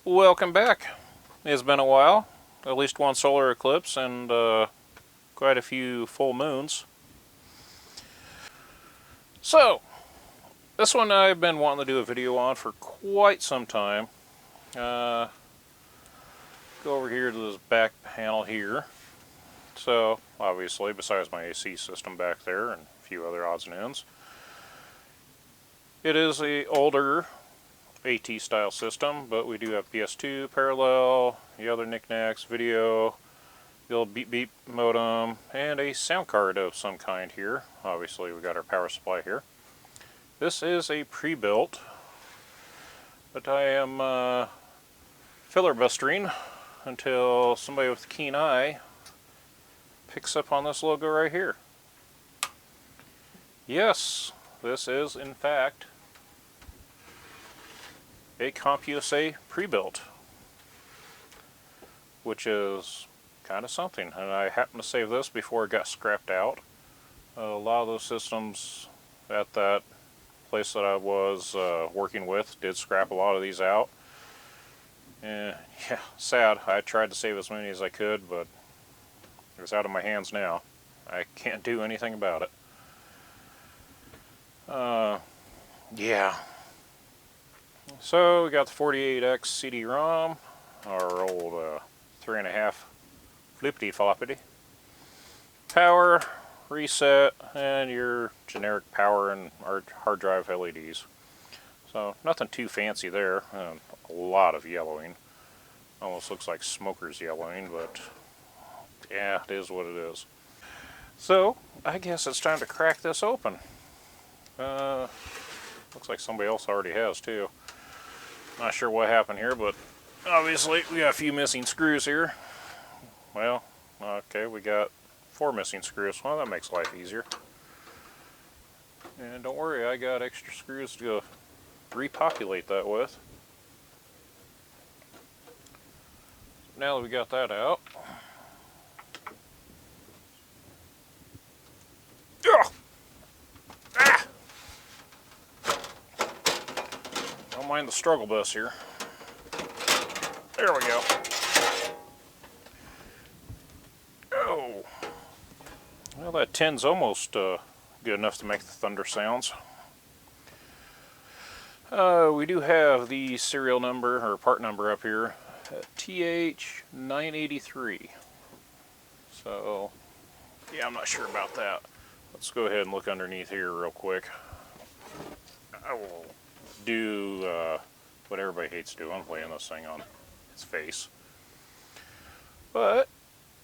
Welcome back. It's been a while, at least one solar eclipse and quite a few full moons. So, this one I've been wanting to do a video on for quite some time. Go over here to this back panel here. So, obviously, besides my AC system back there and a few other odds and ends, it is a older AT style system, but we do have PS2, parallel, the other knickknacks, video, the old beep beep modem, and a sound card of some kind here. Obviously we got our power supply here. This is a pre-built, but I am filibustering until somebody with a keen eye picks up on this logo right here. Yes, this is in fact a CompUSA pre-built, which is kind of something. And I happened to save this before it got scrapped out. A lot of those systems at that place that I was working with did scrap a lot of these out. And yeah, sad. I tried to save as many as I could, but it's out of my hands now. I can't do anything about it. Yeah. So we got the 48X CD-ROM, our old 3.5 flippity floppity, power, reset, and your generic power and our hard drive LEDs. So nothing too fancy there. A lot of yellowing. Almost looks like smokers yellowing, but yeah, it is what it is. So I guess it's time to crack this open. Looks like somebody else already has too. Not sure what happened here, but obviously we got a few missing screws here. Well, okay, we got 4 missing screws. Well, that makes life easier. And don't worry, I got extra screws to repopulate that with. Now that we got that out, don't mind the struggle bus here. There we go. Oh, well, that tin's almost good enough to make the thunder sounds. We do have the serial number or part number up here, TH983. So yeah, I'm not sure about that. Let's go ahead and look underneath here real quick. I will do what everybody hates doing, laying this thing on its face. But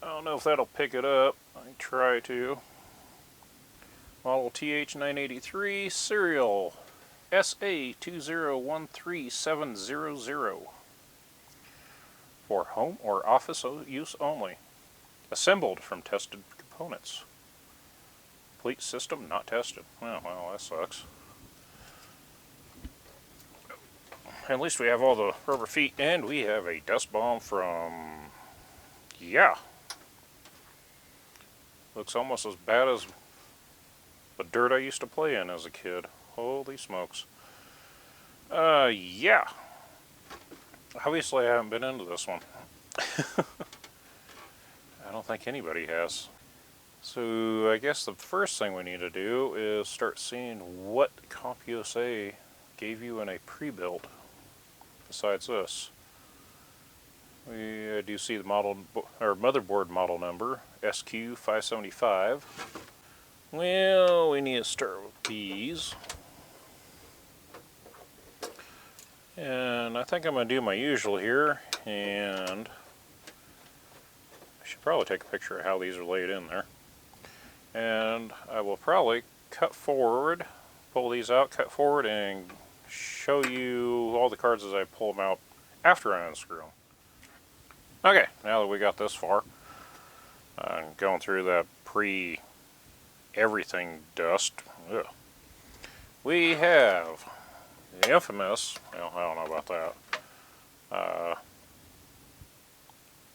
I don't know if that'll pick it up. I try to. Model TH983, serial SA2013700. For home or office use only. Assembled from tested components. Complete system not tested. Oh, well, that sucks. At least we have all the rubber feet, and we have a dust bomb from, yeah. Looks almost as bad as the dirt I used to play in as a kid. Holy smokes. Yeah. Obviously I haven't been into this one. I don't think anybody has. So I guess the first thing we need to do is start seeing what CompUSA gave you in a pre-built besides this. I do see the model or motherboard model number, SQ575. Well, we need to start with these. And I think I'm going to do my usual here, and I should probably take a picture of how these are laid in there. And I will probably cut forward, pull these out, cut forward, and show you all the cards as I pull them out after I unscrew them. Okay, now that we got this far, going through that pre-everything dust, we have the infamous, well, I don't know about that,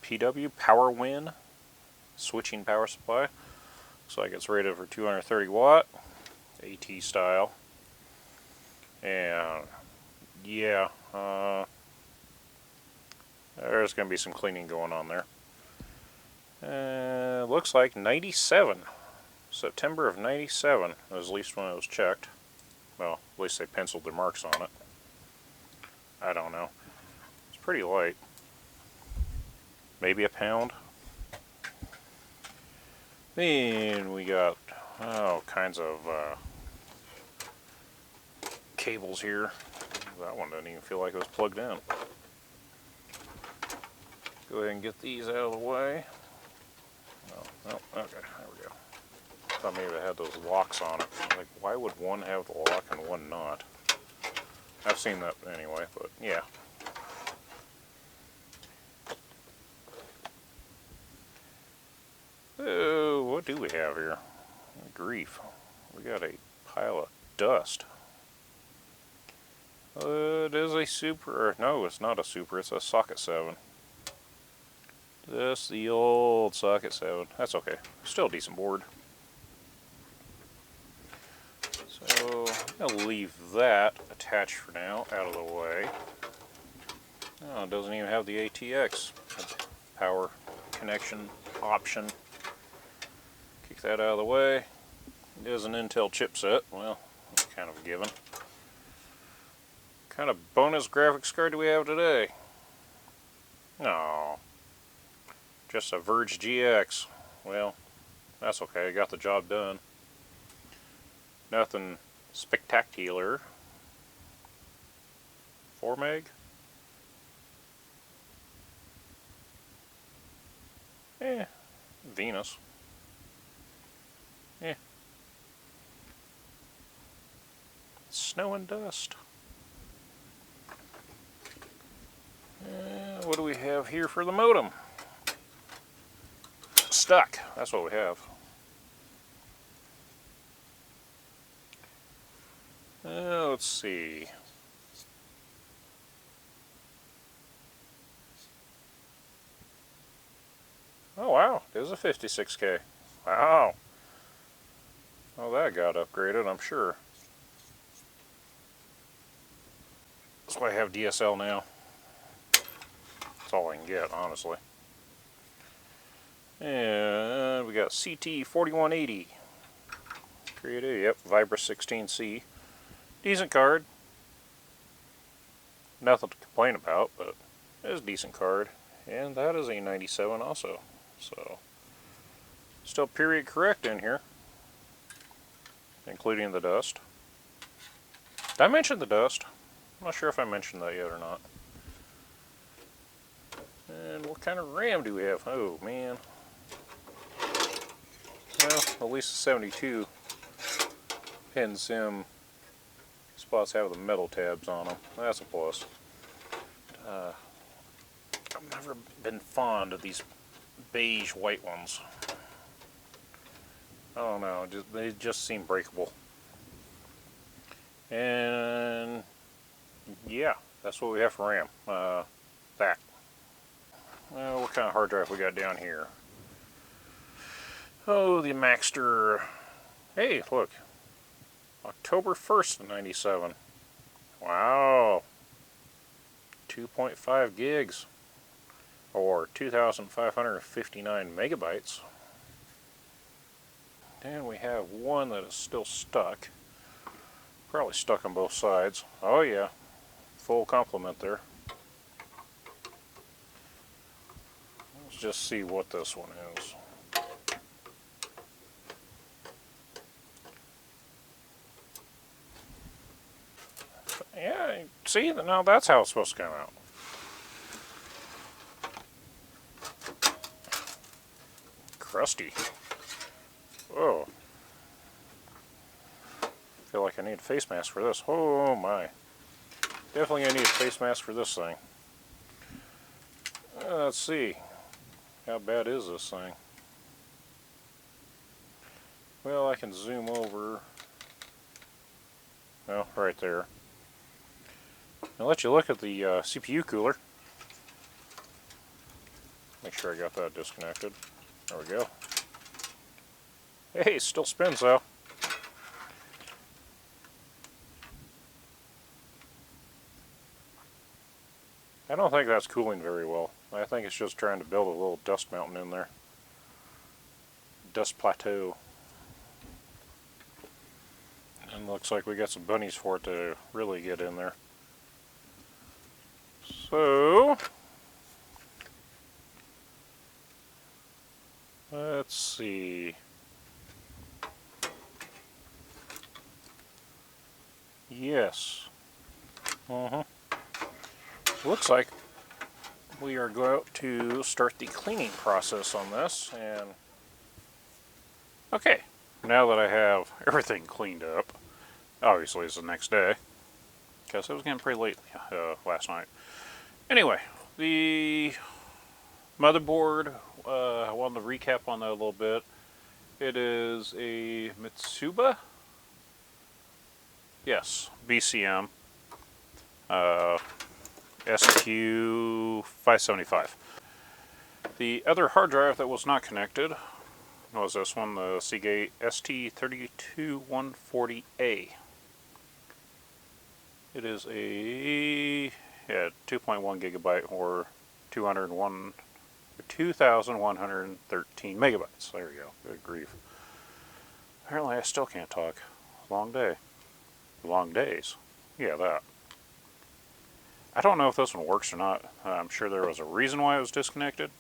PW Power Win switching power supply. Looks like it's rated for 230 watt, AT style. And yeah, there's going to be some cleaning going on there. Looks like 97. September of 97 was at least when it was checked. Well, at least they penciled their marks on it. I don't know. It's pretty light. Maybe a pound. Then we got all kinds of cables here. That one doesn't even feel like it was plugged in. Go ahead and get these out of the way. Oh, okay, there we go. Thought maybe it had those locks on it. Like, why would one have the lock and one not? I've seen that anyway, but yeah. Oh, what do we have here? Grief. We got a pile of dust. It is a super, no, it's not a super, it's a socket 7. Just the old socket 7. That's okay. Still a decent board. So I'll leave that attached for now, out of the way. Oh, it doesn't even have the ATX power connection option. Kick that out of the way. It is an Intel chipset. Well, that's kind of a given. What kind of bonus graphics card do we have today? No. Just a Verge GX. Well, that's okay. I got the job done. Nothing spectacular. 4 meg? Venus. Snow and dust. What do we have here for the modem? Stuck. That's what we have. Let's see. Oh wow, it is a 56K. Wow. Well, that got upgraded, I'm sure. That's why I have DSL now. That's all I can get, honestly. And we got CT4180. Created, yep, Vibra 16C. Decent card. Nothing to complain about, but it is a decent card. And that is a 97 also. So, still period correct in here. Including the dust. Did I mention the dust? I'm not sure if I mentioned that yet or not. And what kind of RAM do we have? Oh man. Well, at least the 72 pin sim spots have the metal tabs on them. That's a plus. I've never been fond of these beige white ones. I don't know, they just seem breakable. And yeah, that's what we have for RAM. That. Well, what kind of hard drive we got down here? Oh, the Maxter. Hey, look. October 1st, 97. Wow. 2.5 gigs. Or 2,559 megabytes. And we have one that is still stuck. Probably stuck on both sides. Oh yeah. Full complement there. Let's just see what this one is. Yeah, see, now that's how it's supposed to come out. Crusty. Whoa. Feel like I need a face mask for this. Oh my. Definitely gonna need a face mask for this thing. Let's see. How bad is this thing? Well, I can zoom over. Well, right there. I'll let you look at the CPU cooler. Make sure I got that disconnected. There we go. Hey, it still spins though. I don't think that's cooling very well. I think it's just trying to build a little dust mountain in there. Dust plateau. And looks like we got some bunnies for it to really get in there. So, let's see. Yes. Looks like we are going to start the cleaning process on this. And okay, now that I have everything cleaned up, obviously it's the next day, because it was getting pretty late last night. Anyway, the motherboard, I wanted to recap on that a little bit. It is a Mitsuba, yes, BCM, SQ575. The other hard drive that was not connected was this one, the Seagate ST32140A. It is a 2.1 gigabyte or 2,113 megabytes. There you go. Good grief. Apparently I still can't talk. Long day. Long days. Yeah, that. I don't know if this one works or not. I'm sure there was a reason why it was disconnected.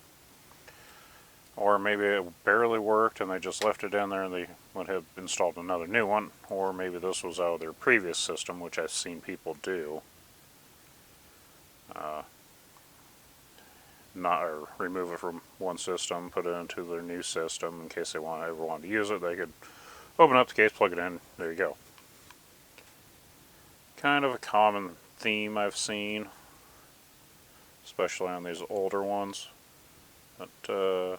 Or maybe it barely worked and they just left it in there and they would have installed another new one. Or maybe this was out of their previous system, which I've seen people do. Not or remove it from one system, put it into their new system in case they ever wanted to use it. They could open up the case, plug it in, there you go. Kind of a common theme I've seen, especially on these older ones. But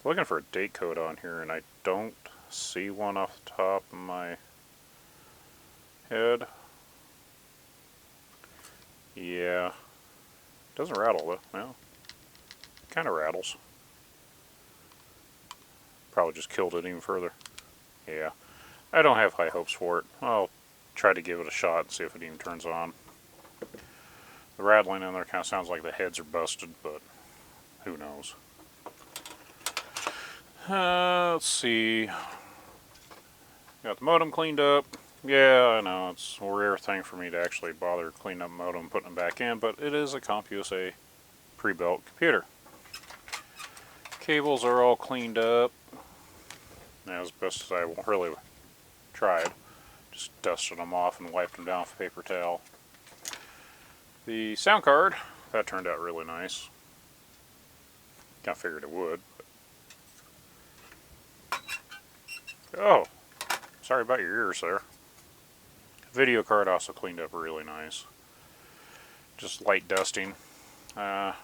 looking for a date code on here and I don't see one off the top of my head. Yeah, doesn't rattle though. Well, kind of rattles. Probably just killed it even further. Yeah, I don't have high hopes for it. I'll try to give it a shot and see if it even turns on. The rattling in there kind of sounds like the heads are busted, but who knows. Let's see. Got the modem cleaned up. Yeah, I know, it's a rare thing for me to actually bother cleaning up the modem and putting it back in, but it is a CompUSA pre-built computer. Cables are all cleaned up, as best as I really tried. Just dusted them off and wiped them down with a paper towel. The sound card, that turned out really nice. Kind of figured it would. Oh, sorry about your ears there. Video card also cleaned up really nice. Just light dusting. I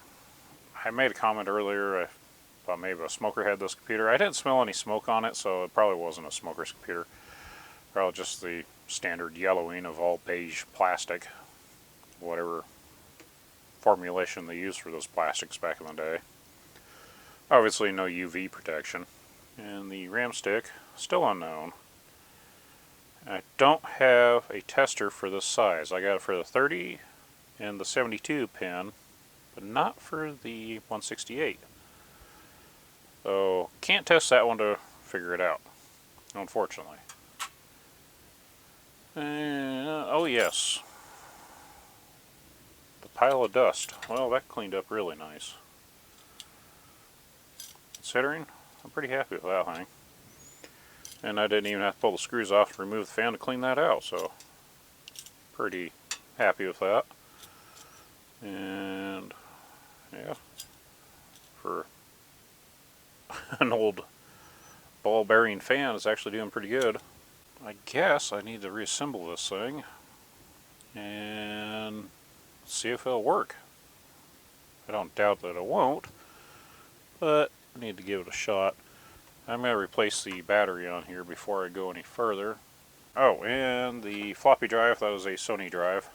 made a comment earlier, I thought maybe a smoker had this computer. I didn't smell any smoke on it, so it probably wasn't a smoker's computer. Probably just the standard yellowing of all beige plastic. Whatever formulation they used for those plastics back in the day. Obviously no UV protection. And the RAM stick, still unknown. I don't have a tester for this size. I got it for the 30 and the 72 pin, but not for the 168. So can't test that one to figure it out, unfortunately. Oh yes, the pile of dust. Well, that cleaned up really nice. Considering, I'm pretty happy with that thing. And I didn't even have to pull the screws off to remove the fan to clean that out, so pretty happy with that. And yeah, for an old ball bearing fan, it's actually doing pretty good. I guess I need to reassemble this thing and see if it'll work. I don't doubt that it won't, but I need to give it a shot. I'm going to replace the battery on here before I go any further. Oh, and the floppy drive, that was a Sony drive.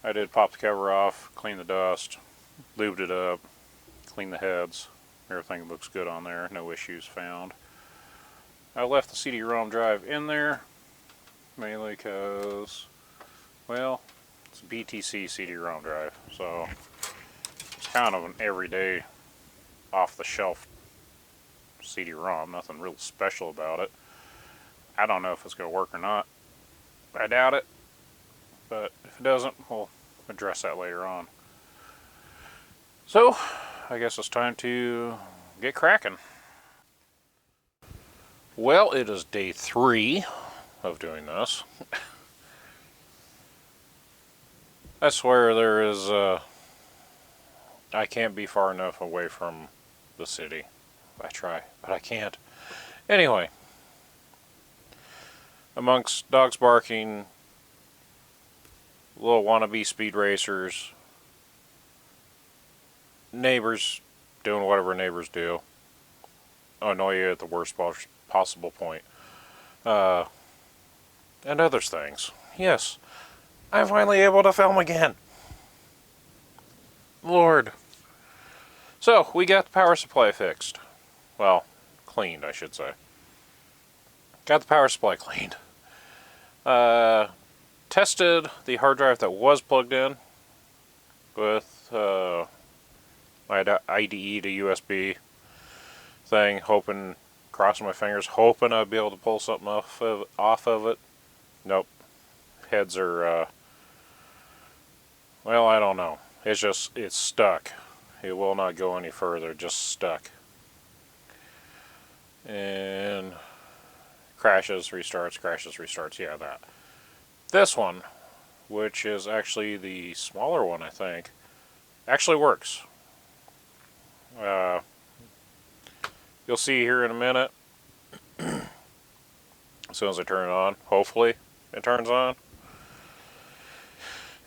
I did pop the cover off, clean the dust, lubed it up, clean the heads. Everything looks good on there, no issues found. I left the CD-ROM drive in there, mainly because, well, it's a BTC CD-ROM drive, so it's kind of an everyday off-the-shelf CD-ROM, nothing real special about it. I don't know if it's going to work or not. I doubt it, but if it doesn't, we'll address that later on. So, I guess it's time to get cracking. Well, it is day 3 of doing this. I swear there is, I can't be far enough away from the city. I try, but I can't. Anyway, amongst dogs barking, little wannabe speed racers, neighbors doing whatever neighbors do, annoy you at the worst possible point, and other things. Yes, I'm finally able to film again. Lord. So, we got the power supply fixed. Well, cleaned, I should say. Got the power supply cleaned. Tested the hard drive that was plugged in with my IDE to USB thing, hoping, crossing my fingers, hoping I'd be able to pull something off of it. Nope. Heads are, well, I don't know. It's stuck. It will not go any further, just stuck. And crashes, restarts, yeah, that. This one, which is actually the smaller one, I think, actually works. You'll see here in a minute, as soon as I turn it on, hopefully it turns on,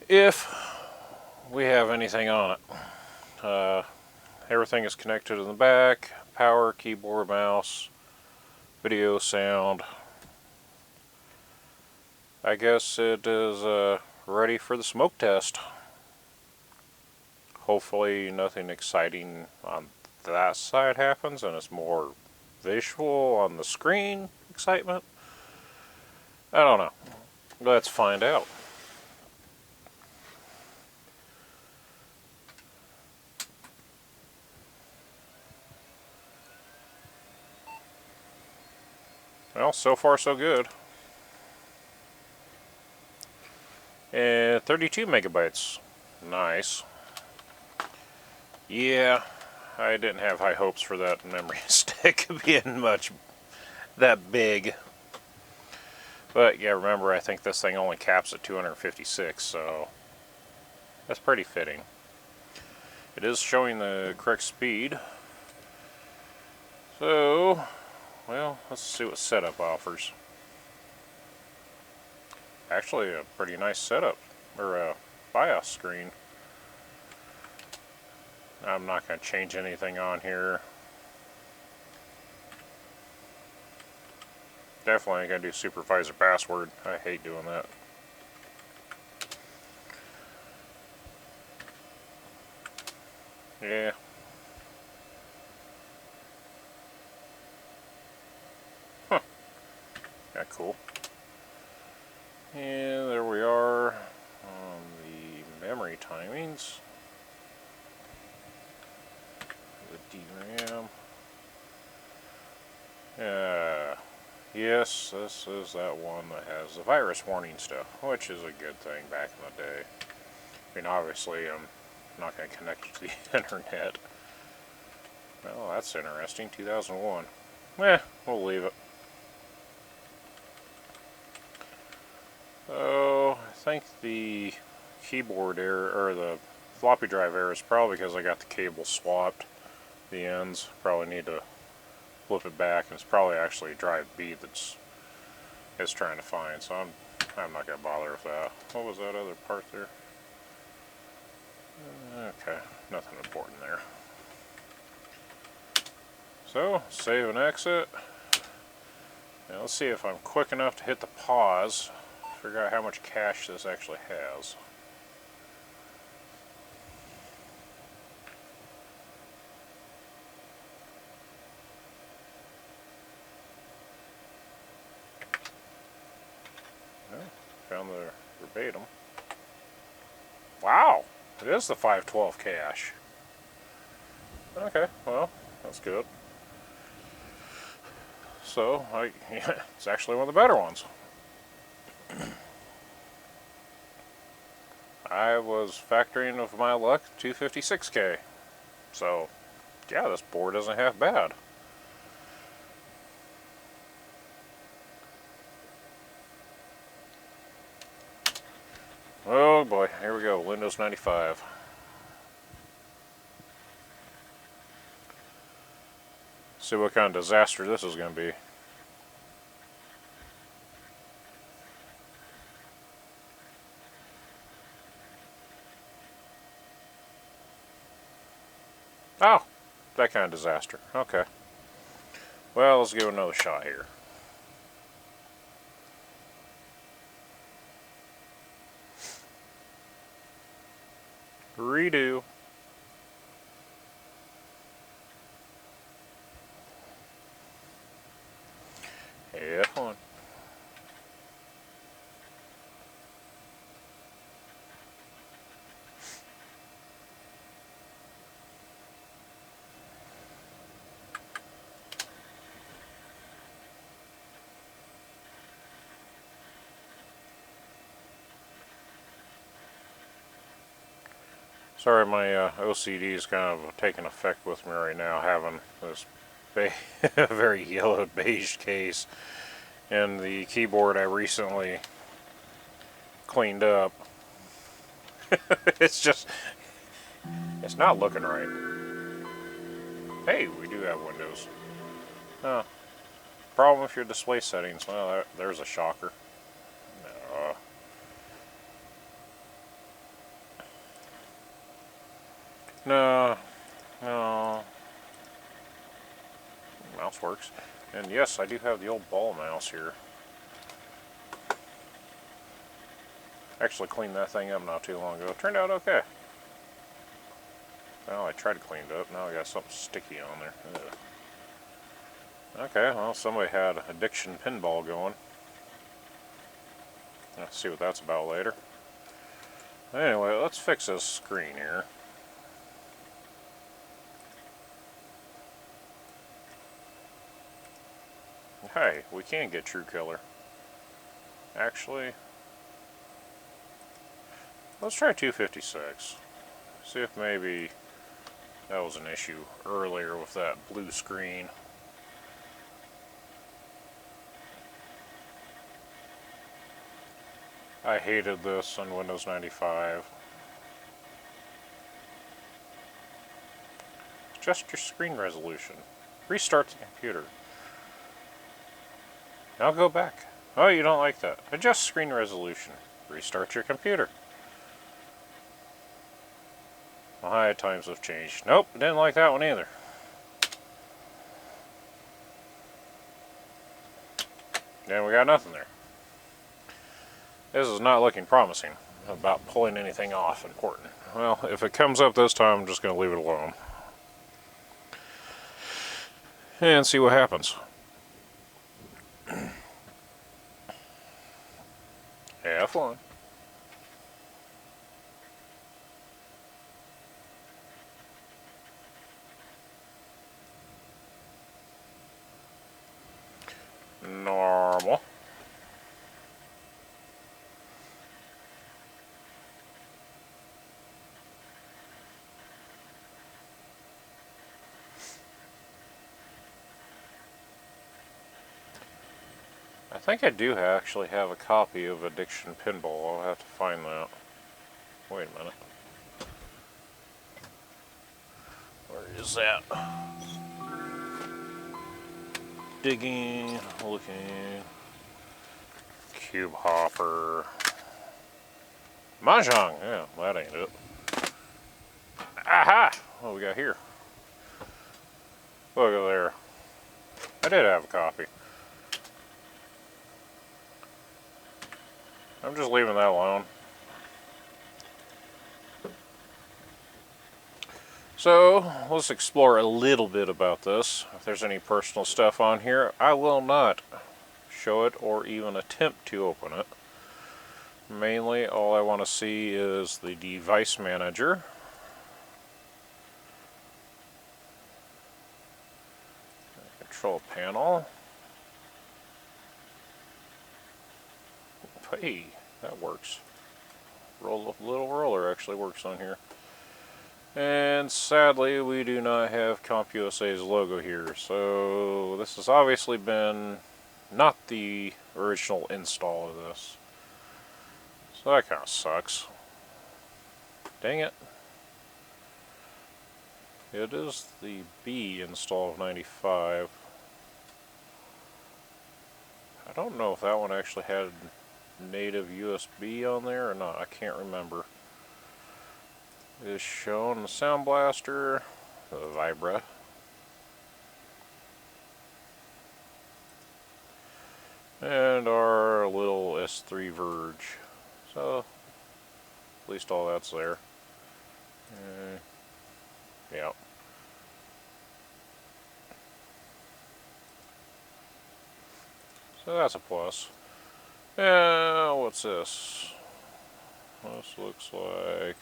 if we have anything on it. Everything is connected in the back: power, keyboard, mouse, video, sound. I guess it is ready for the smoke test. Hopefully nothing exciting on that side happens and it's more visual on the screen excitement. I don't know. Let's find out. Well, so far so good. And 32 megabytes. Nice. Yeah, I didn't have high hopes for that memory stick being much that big. But yeah, remember, I think this thing only caps at 256, so that's pretty fitting. It is showing the correct speed. So, well, let's see what setup offers. Actually, a pretty nice setup, or a BIOS screen. I'm not going to change anything on here. Definitely ain't going to do supervisor password. I hate doing that. Yeah. Huh. Yeah, cool. And there we are on the memory timings. The DRAM. Yes, this is that one that has the virus warning stuff, which is a good thing back in the day. I mean, obviously, I'm not going to connect it to the internet. Well, that's interesting. 2001. We'll leave it. So, I think the keyboard error, or the floppy drive error, is probably because I got the cable swapped. The ends. Probably need to flip it back, and it's probably actually drive B that's it's trying to find, so I'm not going to bother with that. What was that other part there? Okay, nothing important there. So, save and exit. Now let's see if I'm quick enough to hit the pause, figure out how much cache this actually has. Found the verbatim. Wow, it is the 512 cache. Okay, well, that's good. So, yeah, it's actually one of the better ones. I was factoring with my luck 256K. So, yeah, this board isn't half bad. Oh boy, here we go, Windows 95. See what kind of disaster this is going to be. Oh, that kind of disaster. Okay. Well, let's give it another shot here. Redo. F1. Sorry, my OCD is kind of taking effect with me right now, having this very yellow beige case and the keyboard I recently cleaned up. It's just, it's not looking right. Hey, we do have Windows. Huh. Problem with your display settings. Well, there's a shocker. No, no. Mouse works. And yes, I do have the old ball mouse here. Actually cleaned that thing up not too long ago. It turned out okay. Well, I tried to clean it up. Now I got something sticky on there. Ugh. Okay, well, somebody had addiction pinball going. Let's see what that's about later. Anyway, let's fix this screen here. Hey, we can get True Color. Actually, let's try 256. See if maybe that was an issue earlier with that blue screen. I hated this on Windows 95. Adjust your screen resolution. Restart the computer. Now go back. Oh, you don't like that. Adjust screen resolution. Restart your computer. My times have changed. Nope, didn't like that one either. And we got nothing there. This is not looking promising about pulling anything off important. Well, if it comes up this time, I'm just going to leave it alone. And see what happens. F1. Normal. I think I do actually have a copy of Addiction Pinball. I'll have to find that. Wait a minute. Where is that? Digging, looking. Cube Hopper. Mahjong. Yeah, that ain't it. Aha! What do we got here? Look at there. I did have a copy. I'm just leaving that alone. So, let's explore a little bit about this. If there's any personal stuff on here, I will not show it or even attempt to open it. Mainly, all I want to see is the device manager. control panel. Hey, that works. Little roller actually works on here. And sadly, we do not have CompUSA's logo here, so this has obviously been not the original install of this. So that kind of sucks. Dang it. It is the B install of 95. I don't know if that one actually had native USB on there or not. I can't remember. It is shown the Sound Blaster, the Vibra, and our little S3 Verge. So, at least all that's there. Yeah. So that's a plus. What's this? This looks like...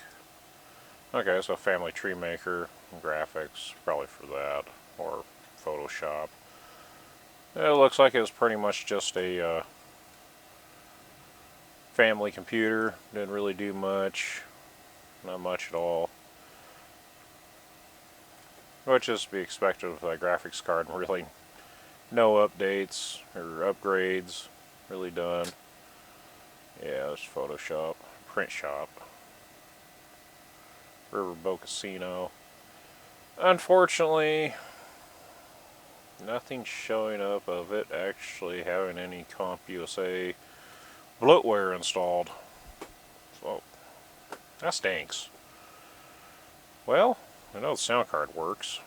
Okay, so Family Tree Maker, graphics, probably for that, or Photoshop. It looks like it's pretty much just a family computer. Didn't really do much, not much at all. Which is to be expected with a graphics card. Really, no updates or upgrades really done. Yeah, it's Photoshop, Print Shop. Riverboat Casino. Unfortunately, nothing showing up of it actually having any CompUSA bloatware installed. So, that stinks. Well, I know the sound card works.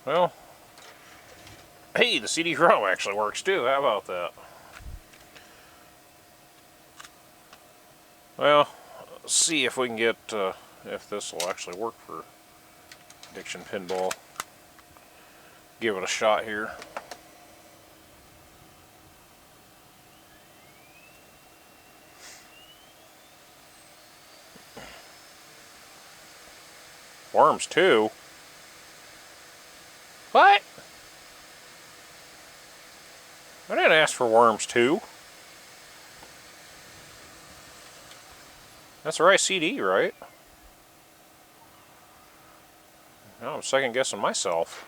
Well, hey, the CD-ROM actually works too. How about that? Well, let's see if we can get, if this will actually work for Addiction Pinball. Give it a shot here. Worms 2? What? I didn't ask for Worms 2. That's the right CD, right? Now I'm second guessing myself.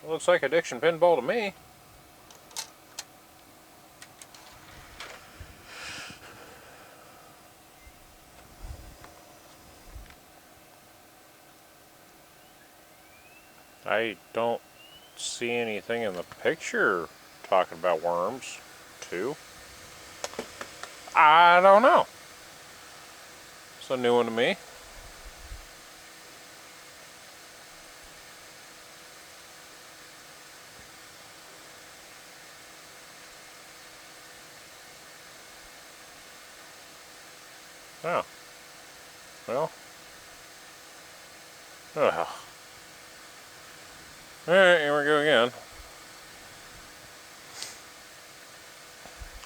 It looks like Addiction Pinball to me. I don't see anything in the picture talking about Worms 2. I don't know. It's a new one to me. Oh. Well. Ugh. Alright, here we go again.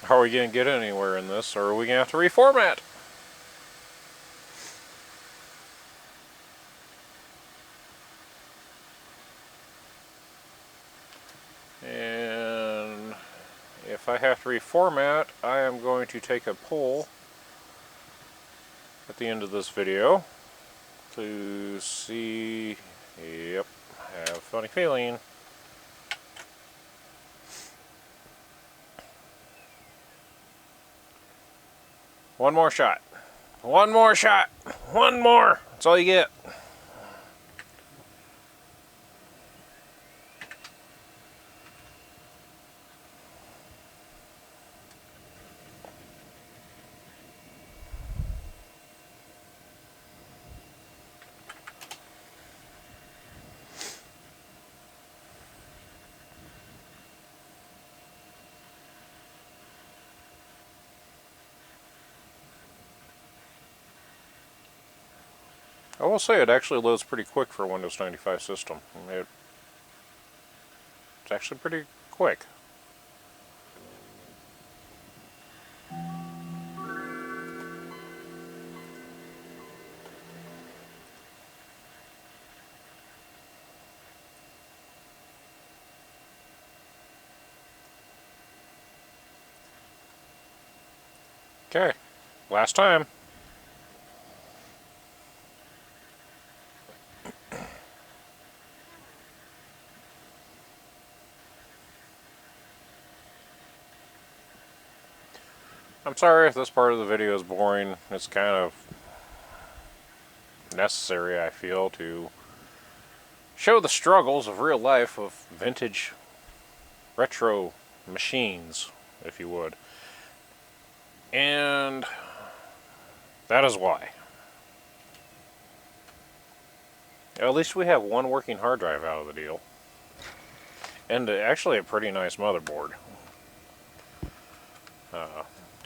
Are we going to get anywhere in this, or are we going to have to reformat? And if I have to reformat, I am going to take a poll at the end of this video to see. Yep, I have a funny feeling. One more shot. One more shot. One more. That's all you get. I will say it actually loads pretty quick for a Windows 95 system. It's actually pretty quick. Okay, last time. I'm sorry if this part of the video is boring. It's kind of necessary, I feel, to show the struggles of real life of vintage retro machines, if you would. And that is why. At least we have one working hard drive out of the deal. And actually a pretty nice motherboard. I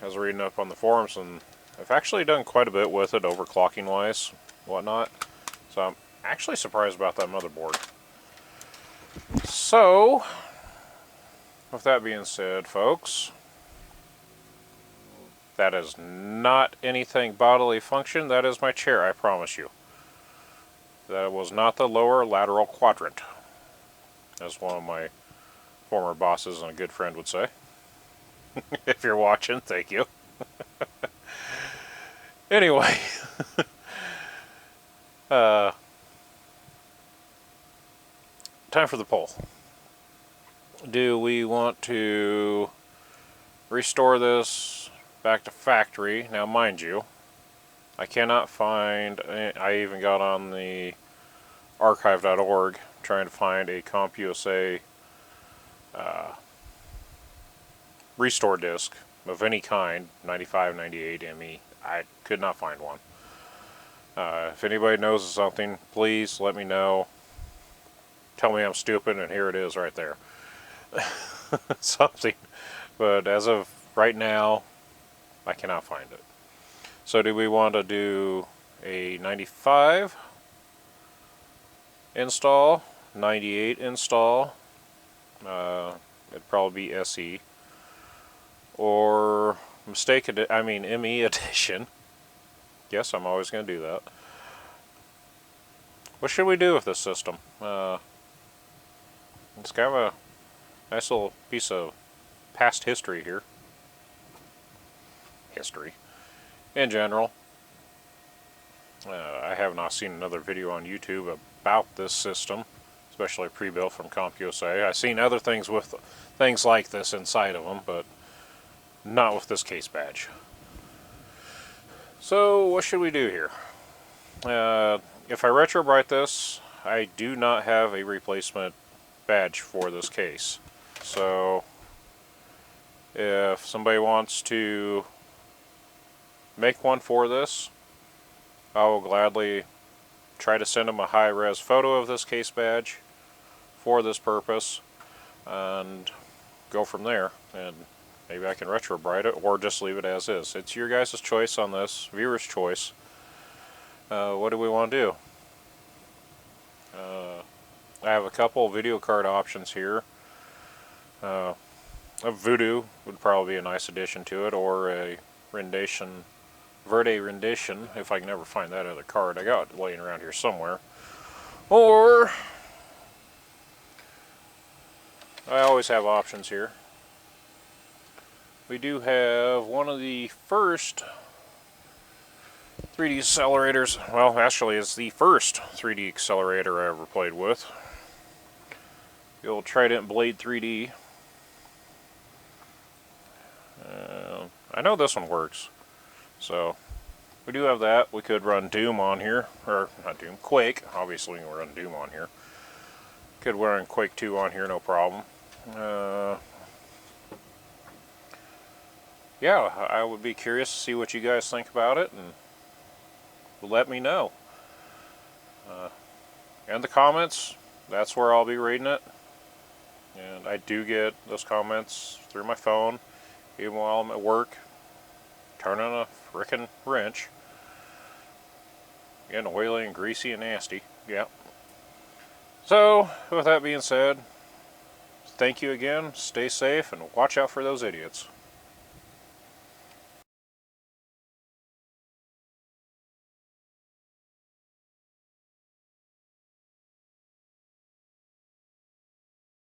was reading up on the forums, and I've actually done quite a bit with it, overclocking wise, whatnot. So I'm actually surprised about that motherboard. So, with that being said, folks, that is not anything bodily function. That is my chair, I promise you. That was not the lower lateral quadrant, as one of my former bosses and a good friend would say. If you're watching, thank you. Anyway, time for the poll. Do we want to restore this back to factory? Now, mind you, I cannot find, I even got on the archive.org trying to find a CompUSA restore disk of any kind, 95, 98 ME. I could not find one. If anybody knows of something, please let me know. Tell me I'm stupid, and here it is right there. Something. But as of right now, I cannot find it. So do we want to do a 95 install, 98 install? It'd probably be SE. Or ME edition. Yes, I'm always going to do that. What should we do with this system? It's kind of a nice little piece of past history here. History. In general. I have not seen another video on YouTube about this system, especially pre-built from CompUSA. I've seen other things with things like this inside of them, but not with this case badge. So what should we do here? If I retrobrite this, I do not have a replacement badge for this case. So if somebody wants to make one for this, I will gladly try to send them a high-res photo of this case badge for this purpose and go from there. And maybe I can retrobrite it or just leave it as is. It's your guys' choice on this, viewer's choice. What do we want to do? I have a couple video card options here. A Voodoo would probably be a nice addition to it, or a Verde rendition, if I can ever find that other card. I got it laying around here somewhere. Or I always have options here. We do have one of the first 3D accelerators. Well, actually, it's the first 3D accelerator I ever played with. The old Trident Blade 3D. I know this one works. So, we do have that. We could run Doom on here. Or, not Doom, Quake. Obviously, we can run Doom on here. Could run Quake 2 on here, no problem. Yeah, I would be curious to see what you guys think about it, and let me know. In the comments, that's where I'll be reading it. And I do get those comments through my phone, even while I'm at work, turning a frickin' wrench. Getting oily and greasy and nasty. Yeah. So, with that being said, thank you again, stay safe, and watch out for those idiots.